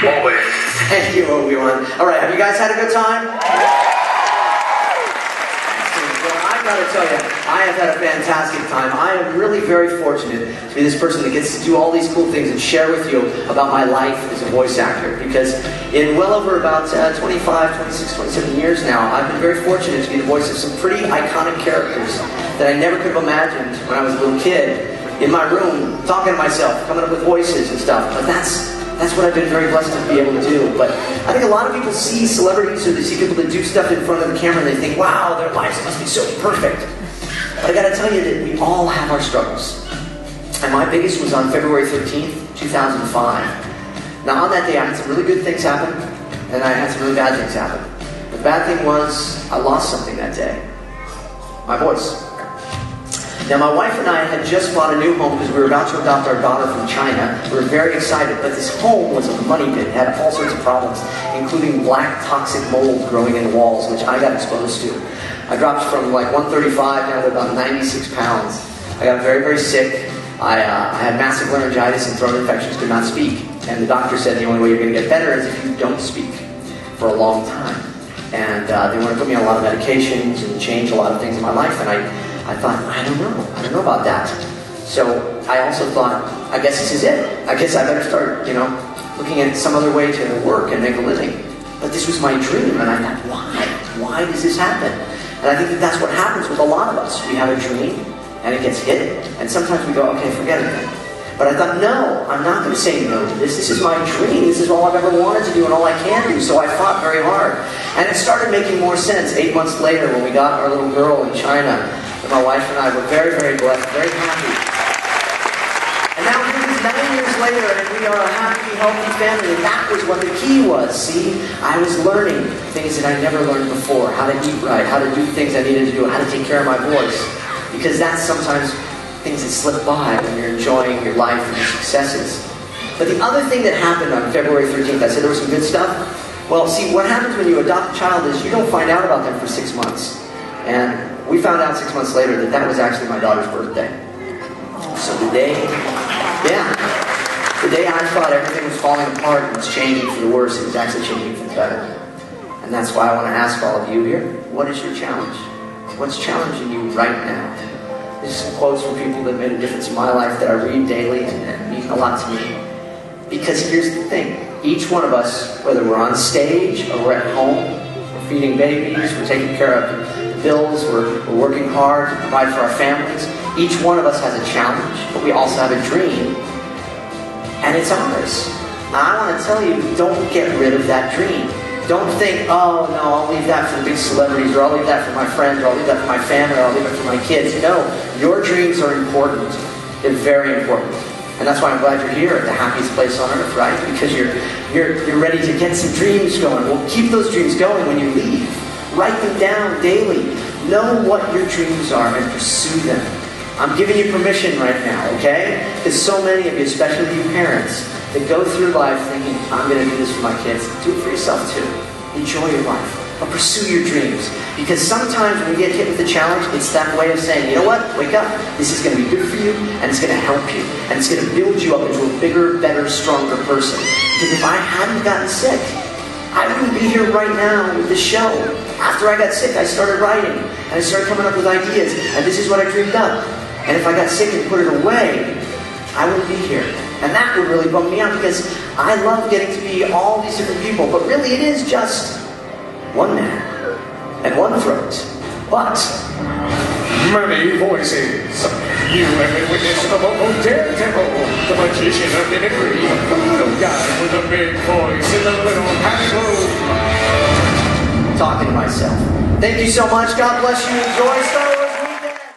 Thank you, everyone. All right, have you guys had a good time? Well, I gotta tell you, I have had a fantastic time. I am really very fortunate to be this person that gets to do all these cool things and share with you about my life as a voice actor. Because in well over about 25, 26, 27 years now, I've been very fortunate to be the voice of some pretty iconic characters that I never could have imagined when I was a little kid in my room, talking to myself, coming up with voices and stuff. But that's what I've been very blessed to be able to do. But I think a lot of people see celebrities or they see people that do stuff in front of the camera and they think, wow, their lives must be so perfect. But I gotta tell you that we all have our struggles. And my biggest was on February 13th, 2005. Now on that day I had some really good things happen and I had some really bad things happen. The bad thing was I lost something that day. My voice. Now, my wife and I had just bought a new home because we were about to adopt our daughter from China. We were very excited, but this home was a money pit. It had all sorts of problems, including black toxic mold growing in the walls, which I got exposed to. I dropped from like 135 down to about 96 pounds. I got very, very sick. I had massive laryngitis and throat infections, could not speak. And the doctor said the only way you're going to get better is if you don't speak for a long time. And they want to put me on a lot of medications and change a lot of things in my life. And I thought, I don't know about that. So I also thought, I guess this is it. I guess I better start, looking at some other way to work and make a living. But this was my dream, and I thought, why? Why does this happen? And I think that that's what happens with a lot of us. We have a dream, and it gets hit, and sometimes we go, okay, forget it. But I thought, no, I'm not going to say no to this. This is my dream. This is all I've ever wanted to do and all I can do. So I fought very hard. And it started making more sense 8 months later when we got our little girl in China. My wife and I were very, very blessed, very happy. And now here it is 9 years later, and we are a happy, healthy family. And that was what the key was. See, I was learning things that I never learned before. How to eat right, how to do things I needed to do, how to take care of my voice. Because that's sometimes things that slip by when you're enjoying your life and your successes. But the other thing that happened on February 13th, I said there was some good stuff. Well, see, what happens when you adopt a child is you don't find out about them for 6 months. And we found out 6 months later that that was actually my daughter's birthday. So the day I thought everything was falling apart and was changing for the worse, it was actually changing for the better. And that's why I want to ask all of you here, what is your challenge? What's challenging you right now? This is some quotes from people that made a difference in my life that I read daily and mean a lot to me. Because here's the thing, each one of us, whether we're on stage or we're at home, we're feeding babies, we're taking care of bills, we're working hard to provide for our families. Each one of us has a challenge, but we also have a dream, and it's ours. And I want to tell you, don't get rid of that dream. Don't think, oh no, I'll leave that for the big celebrities, or I'll leave that for my friends, or I'll leave that for my family, or I'll leave it for my kids. No, your dreams are important. They're very important. And that's why I'm glad you're here at the happiest place on earth, right? Because you're ready to get some dreams going. Well, keep those dreams going when you leave. Write them down daily. Know what your dreams are and pursue them. I'm giving you permission right now, okay? Because so many of you, especially you parents, that go through life thinking, I'm going to do this for my kids. Do it for yourself too. Enjoy your life. But pursue your dreams. Because sometimes when you get hit with a challenge, it's that way of saying, you know what? Wake up. This is going to be good for you, and it's going to help you. And it's going to build you up into a bigger, better, stronger person. Because if I hadn't gotten sick, I wouldn't be here right now with this show. After I got sick, I started writing, and I started coming up with ideas, and this is what I dreamed up. And if I got sick and put it away, I wouldn't be here. And that would really bum me out, because I love getting to be all these different people, but really it is just one man and one throat. But many voices. You have been witness of a daredevil, the magician of mimicry, the little guy with a big voice in the little panic room. Talking to myself. Thank you so much. God bless you. Enjoy.